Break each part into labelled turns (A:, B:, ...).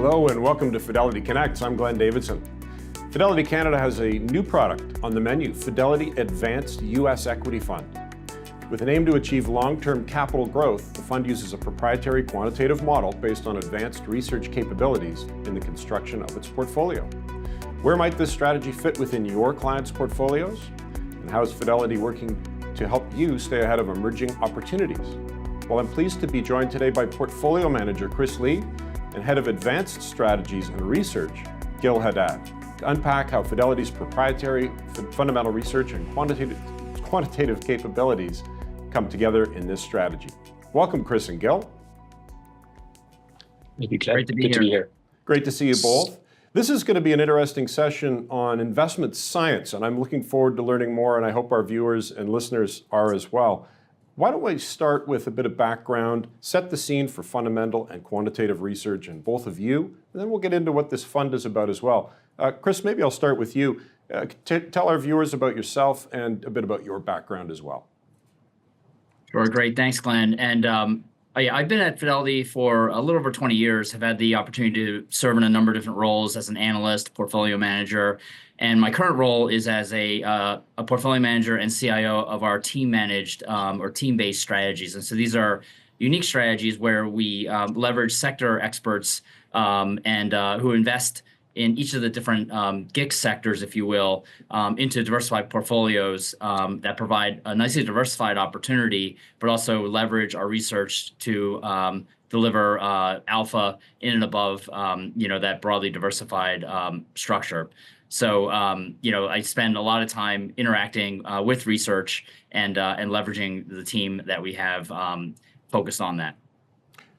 A: Hello and welcome to Fidelity Connects. I'm Glen Davidson. Fidelity Canada has a new product on the menu, Fidelity Advanced U.S. Equity Fund. With an aim to achieve long-term capital growth, the fund uses a proprietary quantitative model based on advanced research capabilities in the construction of its portfolio. Where might this strategy fit within your clients' portfolios? And how is Fidelity working to help you stay ahead of emerging opportunities? Well, I'm pleased to be joined today by Portfolio Manager Chris Lee and Head of Advanced Strategies and Research, Gil Haddad, to unpack how Fidelity's proprietary fundamental research and quantitative capabilities come together in this strategy. Welcome, Chris and Gil.
B: Great to be here.
A: Great to see you both. This is going to be an interesting session on investment science, and I'm looking forward to learning more, and I hope our viewers and listeners are as well. Why don't we start with a bit of background, set the scene for fundamental and quantitative research in both of you, and then we'll get into what this fund is about as well. Chris, maybe I'll start with you. Tell our viewers about yourself and a bit about your background as well.
B: Sure, great. Thanks, Glenn. And I've been at Fidelity for a little over 20 years, have had the opportunity to serve in a number of different roles as an analyst, portfolio manager, and my current role is as a portfolio manager and CIO of our team-managed or team-based strategies. And so these are unique strategies where we leverage sector experts and who invest in each of the different GIC sectors, if you will, into diversified portfolios that provide a nicely diversified opportunity, but also leverage our research to deliver alpha in and above, that broadly diversified structure. So, I spend a lot of time interacting with research and leveraging the team that we have focused on that.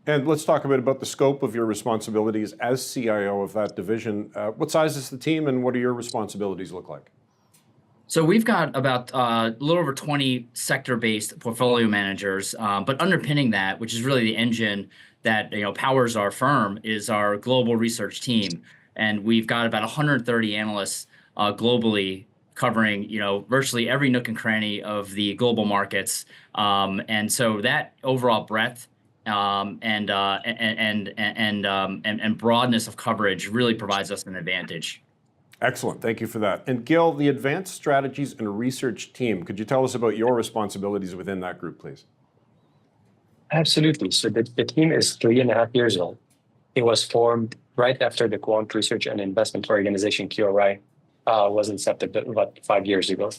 A: And let's talk a bit about the scope of your responsibilities as CIO of that division. What size is the team and what do your responsibilities look like?
B: So we've got about a little over 20 sector-based portfolio managers, but underpinning that, which is really the engine that powers our firm, is our global research team. And we've got about 130 analysts globally covering virtually every nook and cranny of the global markets. And so that overall breadth and broadness of coverage really provides us an advantage.
A: Excellent, thank you for that. And Gil, the Advanced Strategies and Research team, could you tell us about your responsibilities within that group, please?
C: Absolutely. So the team is 3.5 years old. It was formed right after the Quant Research and Investment Organization, QRI, was incepted about 5 years ago.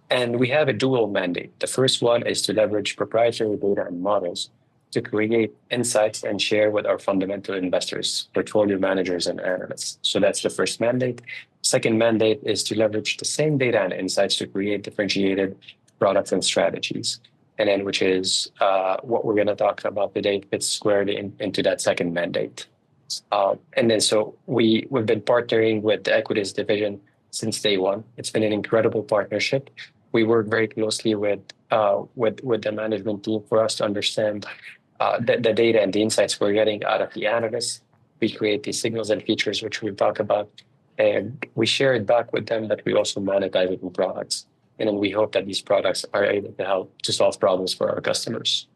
C: And we have a dual mandate. The first one is to leverage proprietary data and models to create insights and share with our fundamental investors, portfolio managers, and analysts. So that's the first mandate. Second mandate is to leverage the same data and insights to create differentiated products and strategies. And then which is what we're going to talk about today, fits squarely into that second mandate. And then so we've been partnering with the equities division since day one. It's been an incredible partnership. We work very closely with the management team for us to understand the data and the insights we're getting out of the analysts. We create these signals and features, which we'll talk about, and we share it back with them that we also monetize it in products. And then we hope that these products are able to help to solve problems for our customers.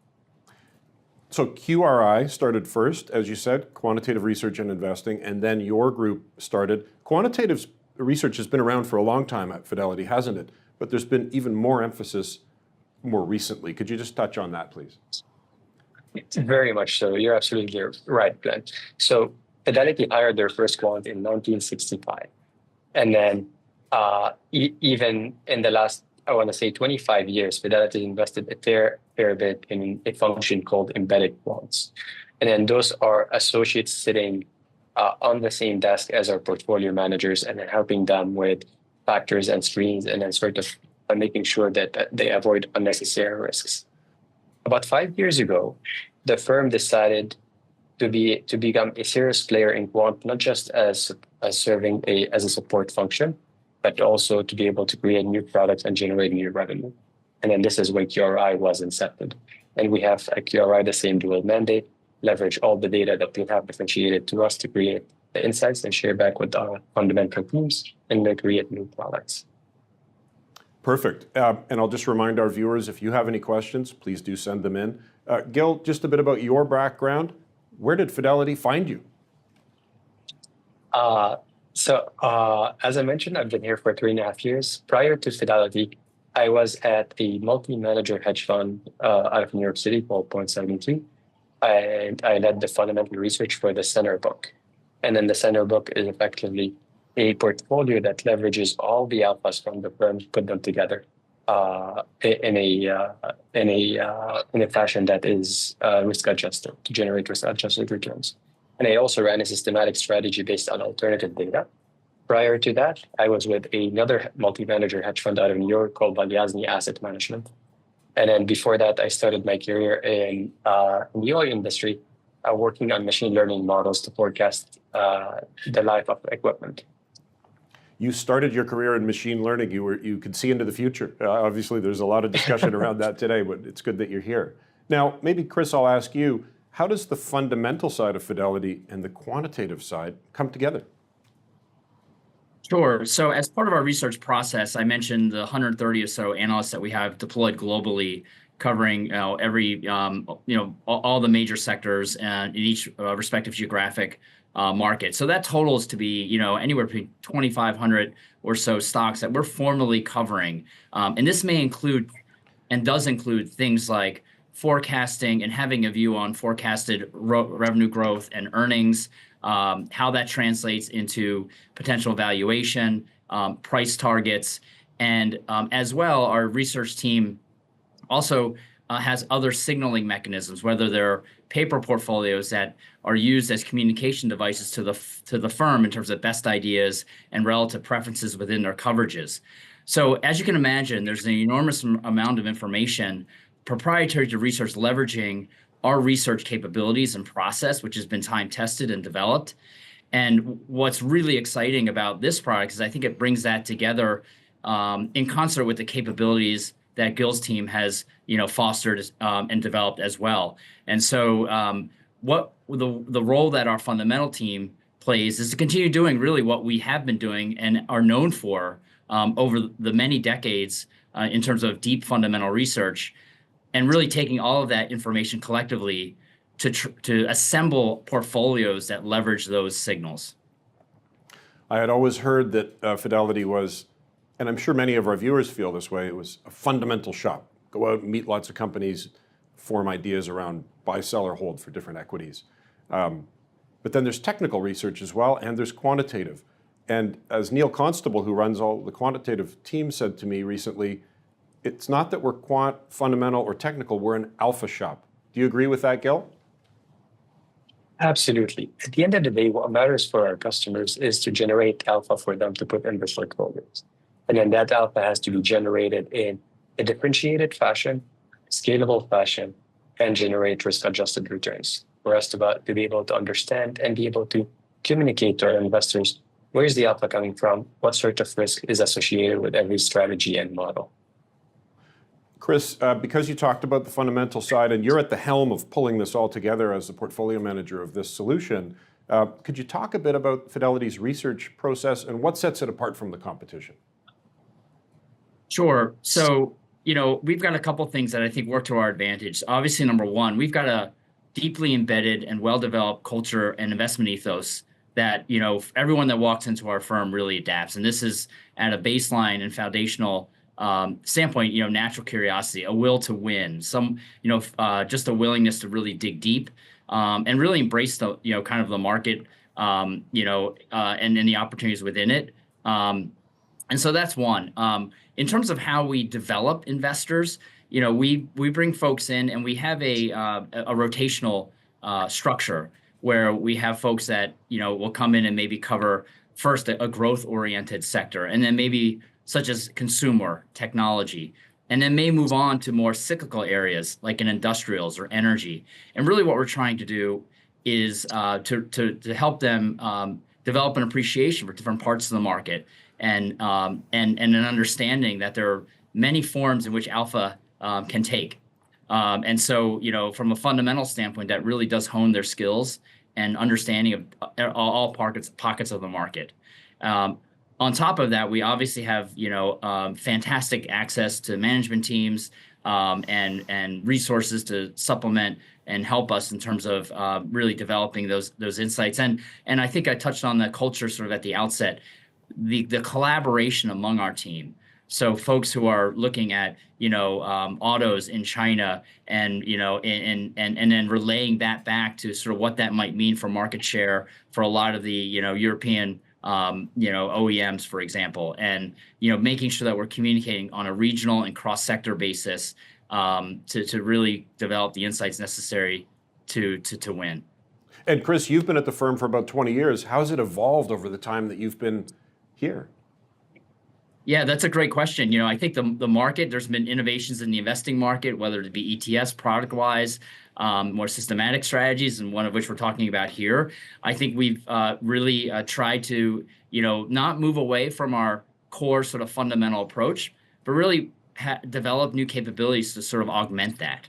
A: So QRI started first, as you said, quantitative research and investing, and then your group started. Quantitative research has been around for a long time at Fidelity, hasn't it? But there's been even more emphasis more recently. Could you just touch on that, please?
C: Very much so. You're absolutely right, Glenn. So Fidelity hired their first quant in 1965. And then even in the last, I want to say 25 years, Fidelity invested a fair bit in a function called embedded quants. And then those are associates sitting on the same desk as our portfolio managers and then helping them with factors and screens and then sort of making sure that they avoid unnecessary risks. About 5 years ago, the firm decided to become a serious player in quant, not just as serving as a support function, but also to be able to create new products and generate new revenue. And then this is when QRI was incepted. And we have at QRI the same dual mandate, leverage all the data that we have differentiated to us to create the insights and share back with our fundamental teams and then create new products.
A: Perfect. And I'll just remind our viewers, if you have any questions, please do send them in. Gil, just a bit about your background. Where did Fidelity find you?
C: As I mentioned, I've been here for 3.5 years. Prior to Fidelity, I was at a multi-manager hedge fund out of New York City called Point72, and I led the fundamental research for the center book. And then the center book is effectively a portfolio that leverages all the alphas from the firms, put them together in a fashion that is risk adjusted to generate risk adjusted returns. And I also ran a systematic strategy based on alternative data. Prior to that, I was with another multi-manager hedge fund out of New York called Balyasny Asset Management. And then before that, I started my career in the oil industry, working on machine learning models to forecast the life of equipment.
A: You started your career in machine learning. You could see into the future. Obviously, there's a lot of discussion around that today, but it's good that you're here. Now, maybe Chris, I'll ask you, how does the fundamental side of Fidelity and the quantitative side come together?
B: Sure. So as part of our research process, I mentioned the 130 or so analysts that we have deployed globally, covering every all the major sectors and in each respective geographic market. So that totals to be anywhere between 2,500 or so stocks that we're formally covering, and this may include and does include things like forecasting and having a view on forecasted revenue growth and earnings, how that translates into potential valuation, price targets, and as well, our research team also has other signaling mechanisms, whether they're paper portfolios that are used as communication devices to the firm in terms of best ideas and relative preferences within their coverages. So as you can imagine, there's an enormous amount of information proprietary to research, leveraging our research capabilities and process, which has been time tested and developed. And what's really exciting about this product is I think it brings that together in concert with the capabilities that Gil's team has fostered and developed as well. And so what the role that our fundamental team plays is to continue doing really what we have been doing and are known for over the many decades in terms of deep fundamental research, and really taking all of that information collectively to assemble portfolios that leverage those signals.
A: I had always heard that Fidelity was, and I'm sure many of our viewers feel this way, it was a fundamental shop. Go out and meet lots of companies, form ideas around buy, sell, or hold for different equities. But then there's technical research as well, and there's quantitative. And as Neil Constable, who runs all the quantitative team, said to me recently, it's not that we're quant, fundamental, or technical, we're an alpha shop. Do you agree with that, Gil?
C: Absolutely. At the end of the day, what matters for our customers is to generate alpha for them to put in their portfolios. And then that alpha has to be generated in a differentiated fashion, scalable fashion, and generate risk-adjusted returns for us to be able to understand and be able to communicate to our investors where's the alpha coming from, what sort of risk is associated with every strategy and model.
A: Chris, because you talked about the fundamental side and you're at the helm of pulling this all together as the portfolio manager of this solution, could you talk a bit about Fidelity's research process and what sets it apart from the competition?
B: Sure. So, we've got a couple things that I think work to our advantage. Obviously, number one, we've got a deeply embedded and well-developed culture and investment ethos that, everyone that walks into our firm really adapts. And this is at a baseline and foundational standpoint, natural curiosity, a will to win, just a willingness to really dig deep and really embrace the, kind of the market, and the opportunities within it. And so that's one. In terms of how we develop investors, we bring folks in and we have a rotational structure where we have folks that, will come in and maybe cover first a growth-oriented sector, and then maybe such as consumer technology, and then may move on to more cyclical areas like in industrials or energy. And really what we're trying to do is to help them develop an appreciation for different parts of the market and an understanding that there are many forms in which alpha can take. And so, from a fundamental standpoint, that really does hone their skills and understanding of all pockets of the market. On top of that, we obviously have, fantastic access to management teams, and resources to supplement and help us in terms of really developing those insights. And I think I touched on the culture sort of at the outset, the collaboration among our team. So folks who are looking at, autos in China and, and then relaying that back to sort of what that might mean for market share for a lot of the, European, OEMs, for example, and, making sure that we're communicating on a regional and cross-sector basis to really develop the insights necessary to win.
A: And Chris, you've been at the firm for about 20 years. How's it evolved over the time that you've been here?
B: Yeah, that's a great question. I think the market, there's been innovations in the investing market, whether it be ETFs, product-wise, more systematic strategies, and one of which we're talking about here. I think we've really tried to, not move away from our core sort of fundamental approach, but really develop new capabilities to sort of augment that.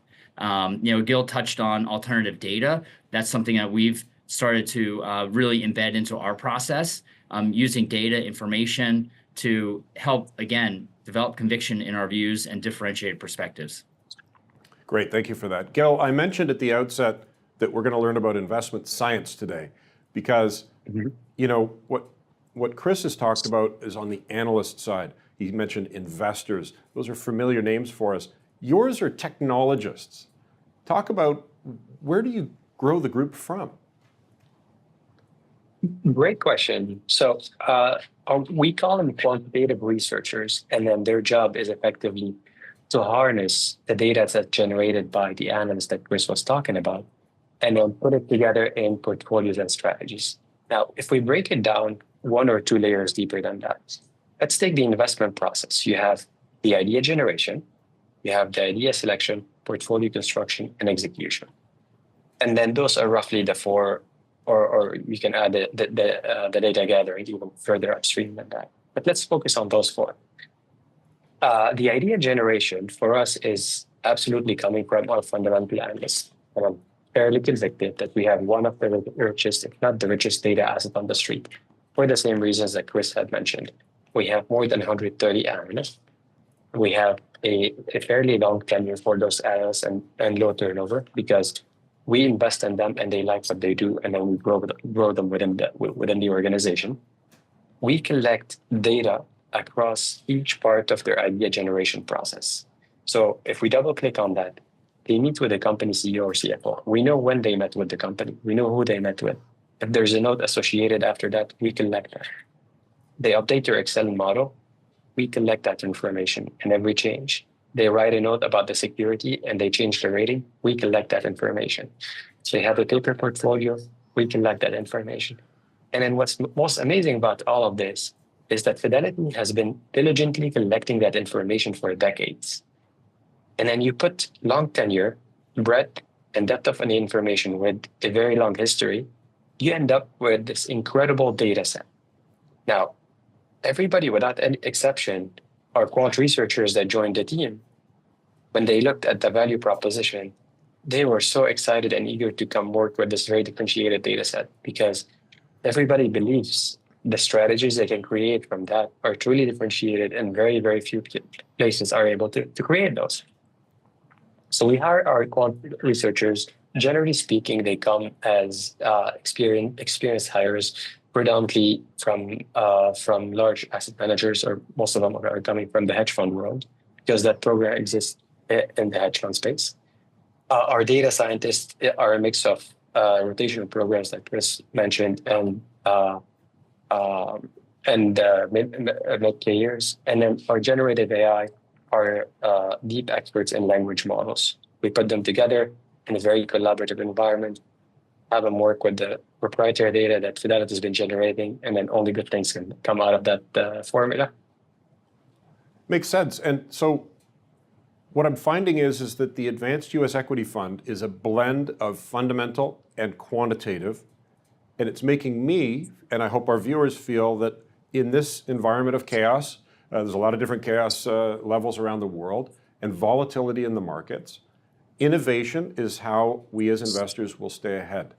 B: Gil touched on alternative data. That's something that we've started to really embed into our process, using data information to help, again, develop conviction in our views and differentiate perspectives.
A: Great, thank you for that. Gil, I mentioned at the outset that we're going to learn about investment science today because, what Chris has talked about is on the analyst side. He mentioned investors. Those are familiar names for us. Yours are technologists. Talk about where do you grow the group from?
C: Great question. So we call them quantitative researchers, and then their job is effectively to harness the data that's generated by the analysts that Chris was talking about, and then put it together in portfolios and strategies. Now, if we break it down one or two layers deeper than that, let's take the investment process. You have the idea generation, you have the idea selection, portfolio construction, and execution. And then those are roughly the four, or you can add the data gathering even further upstream than that. But let's focus on those four. The idea generation for us is absolutely coming from our fundamental analysts. And I'm fairly convicted that we have one of the richest, if not the richest data asset on the street for the same reasons that Chris had mentioned. We have more than 130 analysts. We have a fairly long tenure for those analysts and low turnover because we invest in them and they like what they do, and then we grow them within the organization. We collect data across each part of their idea generation process. So if we double click on that, they meet with the company CEO or CFO. We know when they met with the company. We know who they met with. If there's a note associated after that, we collect that. They update their Excel model. We collect that information and every change. They write a note about the security and they change the rating. We collect that information. So they have a paper portfolio. We collect that information. And then what's most amazing about all of this is that Fidelity has been diligently collecting that information for decades. And then you put long tenure, breadth, and depth of any information with a very long history, you end up with this incredible data set. Now, everybody without any exception are quant researchers that joined the team. When they looked at the value proposition, they were so excited and eager to come work with this very differentiated data set because everybody believes the strategies they can create from that are truly differentiated, and very, very few places are able to create those. So we hire our quant researchers. Generally speaking, they come as experienced hires, predominantly from large asset managers, or most of them are coming from the hedge fund world, because that program exists in the hedge fund space. Our data scientists are a mix of rotational programs that Chris mentioned and mid-players. And then our generative AI are deep experts in language models. We put them together in a very collaborative environment, have them work with the proprietary data that Fidelity has been generating, and then only good things can come out of that formula.
A: Makes sense. And so what I'm finding is that the Advanced U.S. Equity Fund is a blend of fundamental and quantitative, and it's making me, and I hope our viewers feel, that in this environment of chaos, there's a lot of different chaos levels around the world, and volatility in the markets, innovation is how we as investors will stay ahead.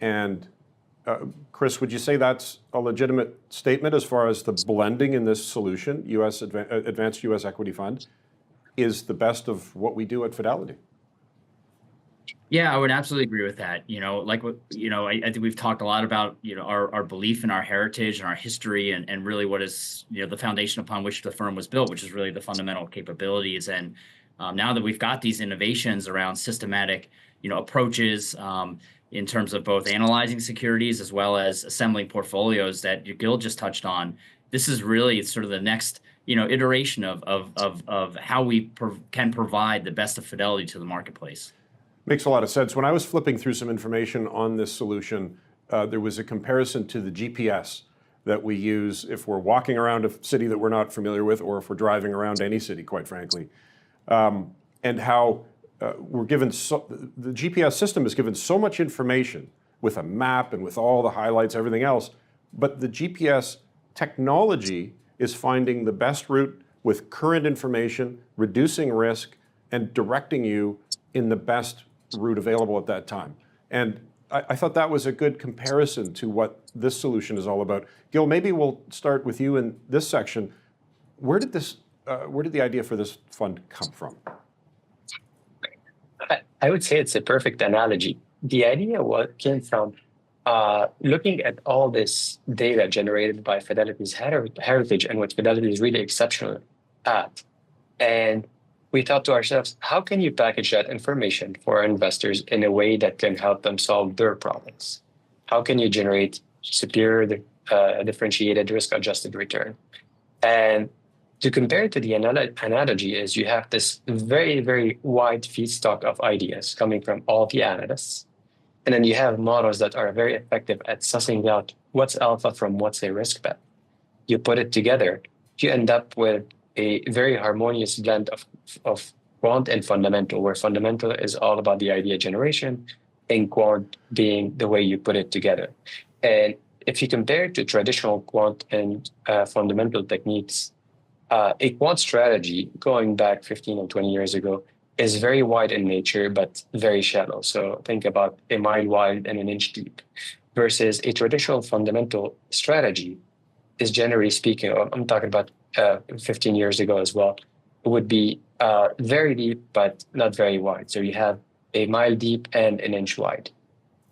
A: And Chris, would you say that's a legitimate statement as far as the blending in this solution, Advanced U.S. Equity Fund? is the best of what we do at Fidelity.
B: Yeah, I would absolutely agree with that. I think we've talked a lot about, our belief in our heritage and our history and really what is, the foundation upon which the firm was built, which is really the fundamental capabilities. And now that we've got these innovations around systematic, approaches in terms of both analyzing securities as well as assembling portfolios that Gil just touched on, this is really sort of the next, iteration of how we can provide the best of Fidelity to the marketplace.
A: Makes a lot of sense. When I was flipping through some information on this solution, there was a comparison to the GPS that we use if we're walking around a city that we're not familiar with, or if we're driving around any city, quite frankly, and how we're given the GPS system is given so much information with a map and with all the highlights, everything else, but the GPS technology is finding the best route with current information, reducing risk, and directing you in the best route available at that time. And I thought that was a good comparison to what this solution is all about. Gil, maybe we'll start with you in this section. Where did the idea for this fund come from?
C: I would say it's a perfect analogy. The idea came from looking at all this data generated by Fidelity's heritage and what Fidelity is really exceptional at. And we thought to ourselves, how can you package that information for our investors in a way that can help them solve their problems? How can you generate superior differentiated risk-adjusted return? And to compare it to the analogy is you have this very, very wide feedstock of ideas coming from all the analysts. And then you have models that are very effective at sussing out what's alpha from what's a risk bet. You put it together, you end up with a very harmonious blend of quant and fundamental, where fundamental is all about the idea generation and quant being the way you put it together. And if you compare it to traditional quant and fundamental techniques, a quant strategy going back 15 and 20 years ago is very wide in nature, but very shallow. So think about a mile wide and an inch deep, versus a traditional fundamental strategy is, generally speaking, I'm talking about 15 years ago as well, it would be very deep, but not very wide. So you have a mile deep and an inch wide.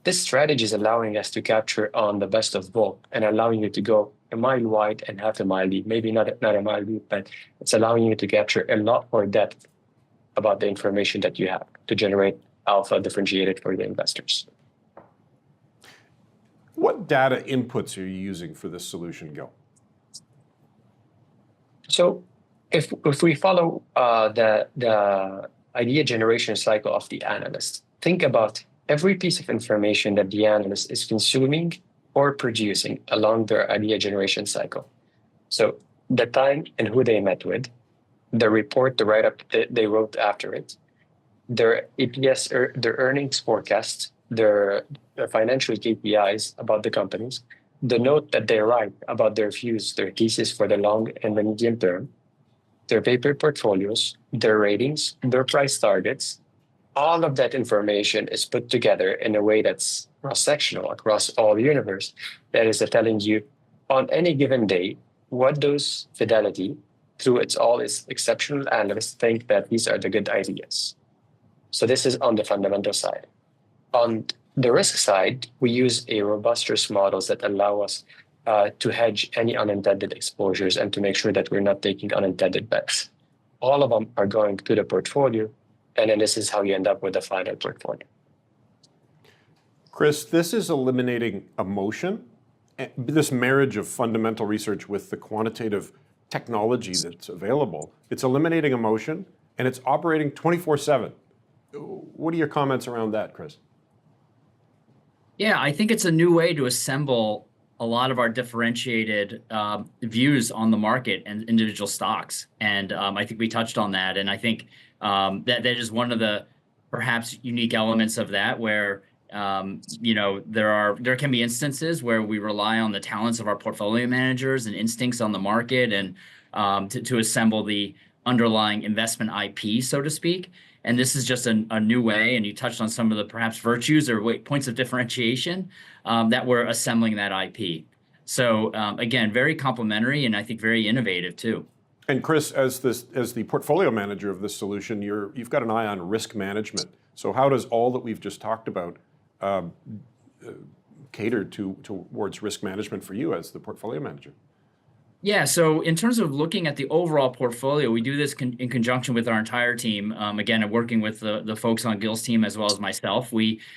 C: This strategy is allowing us to capture on the best of both and allowing you to go a mile wide and half a mile deep. Maybe not a mile deep, but it's allowing you to capture a lot more depth about the information that you have to generate alpha differentiated for the investors.
A: What data inputs are you using for this solution, Gil?
C: So if we follow the idea generation cycle of the analyst, think about every piece of information that the analyst is consuming or producing along their idea generation cycle. So the time and who they met with, the report, the write-up they wrote after it, their EPS, their earnings forecasts, their financial KPIs about the companies, the note that they write about their views, their thesis for the long and the medium term, their paper portfolios, their ratings, their price targets. All of that information is put together in a way that's cross-sectional across all the universe. That is telling you on any given day what does Fidelity, through its exceptional analysts, think that these are the good ideas. So this is on the fundamental side. On the risk side, we use a robust risk models that allow us to hedge any unintended exposures and to make sure that we're not taking unintended bets. All of them are going to the portfolio, and then this is how you end up with the final portfolio.
A: Chris, this is eliminating emotion, this marriage of fundamental research with the quantitative technology that's available. It's eliminating emotion, and it's operating 24/7. What are your comments around that, Chris?
B: Yeah, I think it's a new way to assemble a lot of our differentiated views on the market and individual stocks. And I think we touched on that. And I think that is one of the perhaps unique elements of that, where there can be instances where we rely on the talents of our portfolio managers and instincts on the market and to assemble the underlying investment IP, so to speak. And this is just a new way, and you touched on some of the perhaps virtues or points of differentiation that we're assembling that IP. So again, very complementary and I think very innovative too.
A: And Chris, as the portfolio manager of this solution, you've got an eye on risk management. So how does all that we've just talked about cater towards risk management for you as the portfolio manager?
B: Yeah, so in terms of looking at the overall portfolio, we do this in conjunction with our entire team. Again, I'm working with the folks on Gil's team as well as myself.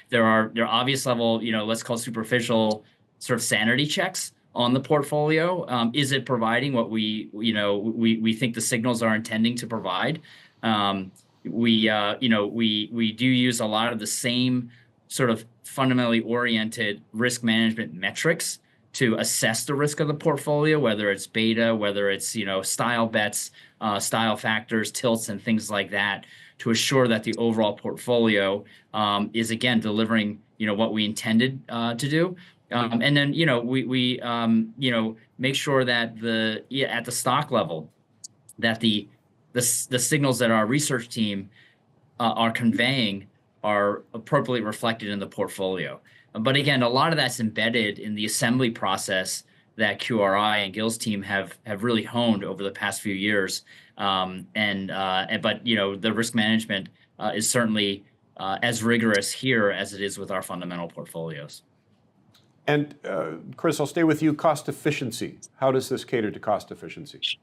B: There are obvious level, let's call superficial sort of sanity checks on the portfolio. Is it providing what we think the signals are intending to provide? We do use a lot of the same sort of fundamentally oriented risk management metrics to assess the risk of the portfolio, whether it's beta, whether it's style bets, style factors, tilts, and things like that, to assure that the overall portfolio is again delivering what we intended to do. And then we make sure that at the stock level that the signals that our research team are conveying are appropriately reflected in the portfolio. But again, a lot of that's embedded in the assembly process that QRI and Gil's team have really honed over the past few years. But the risk management is certainly as rigorous here as it is with our fundamental portfolios.
A: And Chris, I'll stay with you. Cost efficiency. How does this cater to cost efficiency?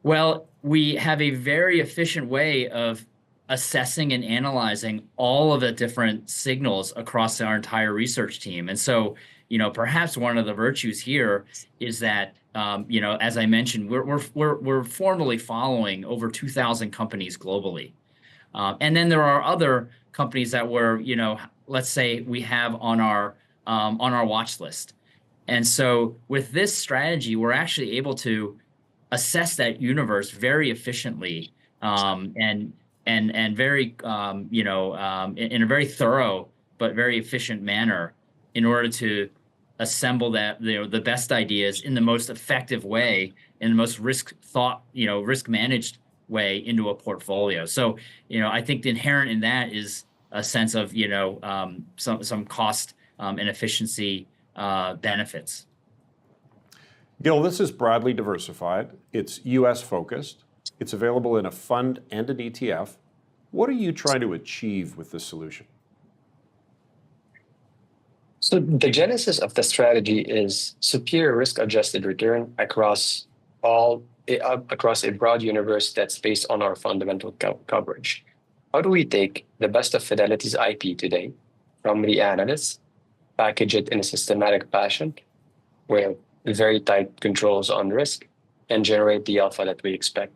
B: Well, we have a very efficient way of assessing and analyzing all of the different signals across our entire research team. And so, perhaps one of the virtues here is that, as I mentioned, we're formally following over 2,000 companies globally. And then there are other companies that let's say we have on our watch list. And so with this strategy, we're actually able to assess that universe very efficiently, and very in a very thorough but very efficient manner in order to assemble the best ideas in the most effective way, in the most risk managed way into a portfolio. So I think the inherent in that is a sense of some cost and efficiency benefits.
A: Gil, this is broadly diversified. It's U.S. focused. It's available in a fund and an ETF. What are you trying to achieve with this solution?
C: So the genesis of the strategy is superior risk-adjusted return across a broad universe that's based on our fundamental coverage. How do we take the best of Fidelity's IP today from the analysts, package it in a systematic fashion with very tight controls on risk, and generate the alpha that we expect?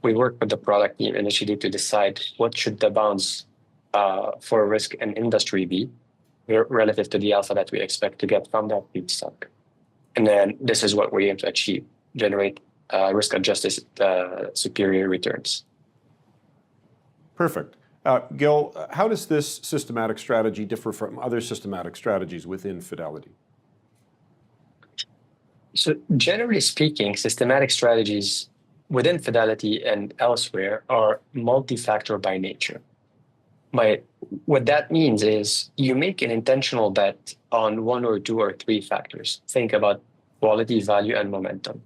C: We work with the product team initially to decide what should the bounds for risk and industry be relative to the alpha that we expect to get from that feedstock. And then this is what we aim to achieve: generate risk-adjusted superior returns.
A: Perfect. Gil, how does this systematic strategy differ from other systematic strategies within Fidelity?
C: So generally speaking, systematic strategies within Fidelity and elsewhere are multi-factor by nature. What that means is you make an intentional bet on one or two or three factors. Think about quality, value, and momentum.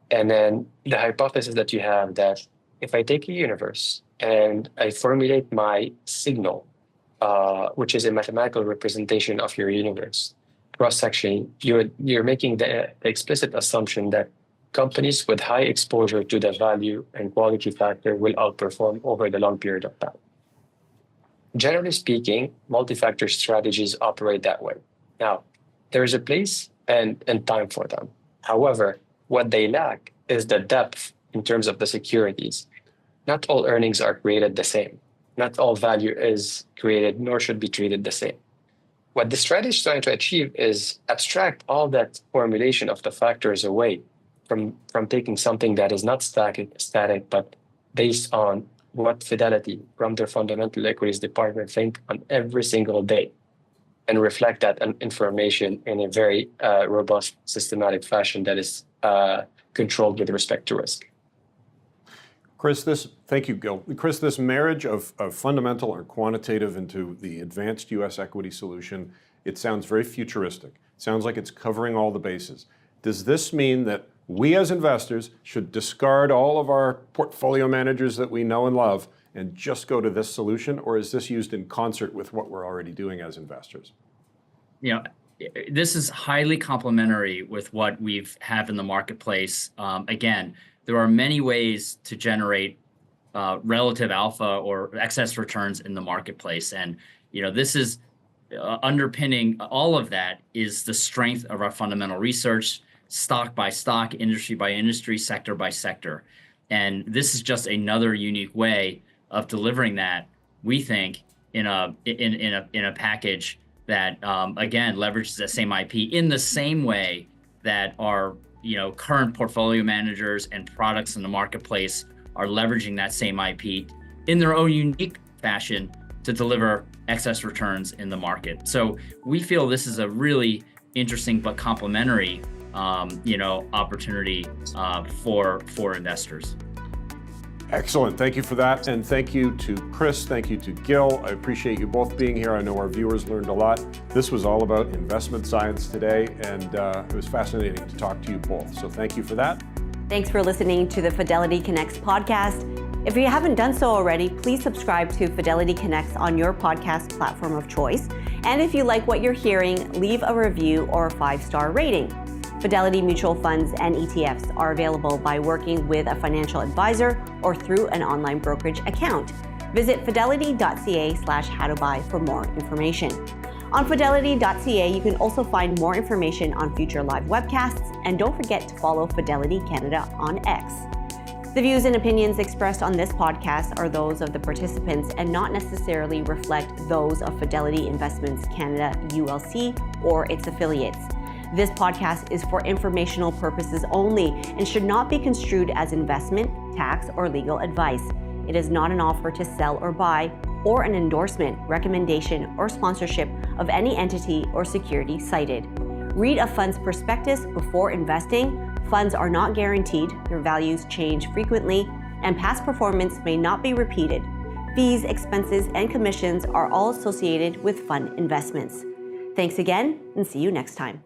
C: And then the hypothesis that you have that if I take a universe and I formulate my signal, which is a mathematical representation of your universe, cross-section, you're making the explicit assumption that companies with high exposure to the value and quality factor will outperform over the long period of time. Generally speaking, multi-factor strategies operate that way. Now, there is a place and time for them. However, what they lack is the depth in terms of the securities. Not all earnings are created the same. Not all value is created, nor should be treated the same. What the strategy is trying to achieve is abstract all that formulation of the factors away from taking something that is not static, but based on what Fidelity from their fundamental equities department think on every single day, and reflect that information in a very robust, systematic fashion that is controlled with respect to risk.
A: Chris, thank you, Gil. Chris, this marriage of fundamental or quantitative into the advanced U.S. equity solution, it sounds very futuristic. It sounds like it's covering all the bases. Does this mean that we as investors should discard all of our portfolio managers that we know and love and just go to this solution, or is this used in concert with what we're already doing as investors?
B: You know, this is highly complementary with what we've have in the marketplace. Again, there are many ways to generate relative alpha or excess returns in the marketplace, and this is underpinning all of that is the strength of our fundamental research, stock by stock, industry by industry, sector by sector, and this is just another unique way of delivering that. We think in a package that again leverages that same IP in the same way that our current portfolio managers and products in the marketplace are leveraging that same IP in their own unique fashion to deliver excess returns in the market. So we feel this is a really interesting but complementary opportunity for investors.
A: Excellent. Thank you for that. And thank you to Chris. Thank you to Gil. I appreciate you both being here. I know our viewers learned a lot. This was all about investment science today, and it was fascinating to talk to you both. So thank you for that.
D: Thanks for listening to the Fidelity Connects podcast. If you haven't done so already, please subscribe to Fidelity Connects on your podcast platform of choice. And if you like what you're hearing, leave a review or a 5-star rating. Fidelity mutual funds and ETFs are available by working with a financial advisor or through an online brokerage account. Visit fidelity.ca/how-to-buy for more information. On fidelity.ca, you can also find more information on future live webcasts, and don't forget to follow Fidelity Canada on X. The views and opinions expressed on this podcast are those of the participants and not necessarily reflect those of Fidelity Investments Canada ULC or its affiliates. This podcast is for informational purposes only and should not be construed as investment, tax, or legal advice. It is not an offer to sell or buy, or an endorsement, recommendation, or sponsorship of any entity or security cited. Read a fund's prospectus before investing. Funds are not guaranteed, their values change frequently, and past performance may not be repeated. Fees, expenses, and commissions are all associated with fund investments. Thanks again, and see you next time.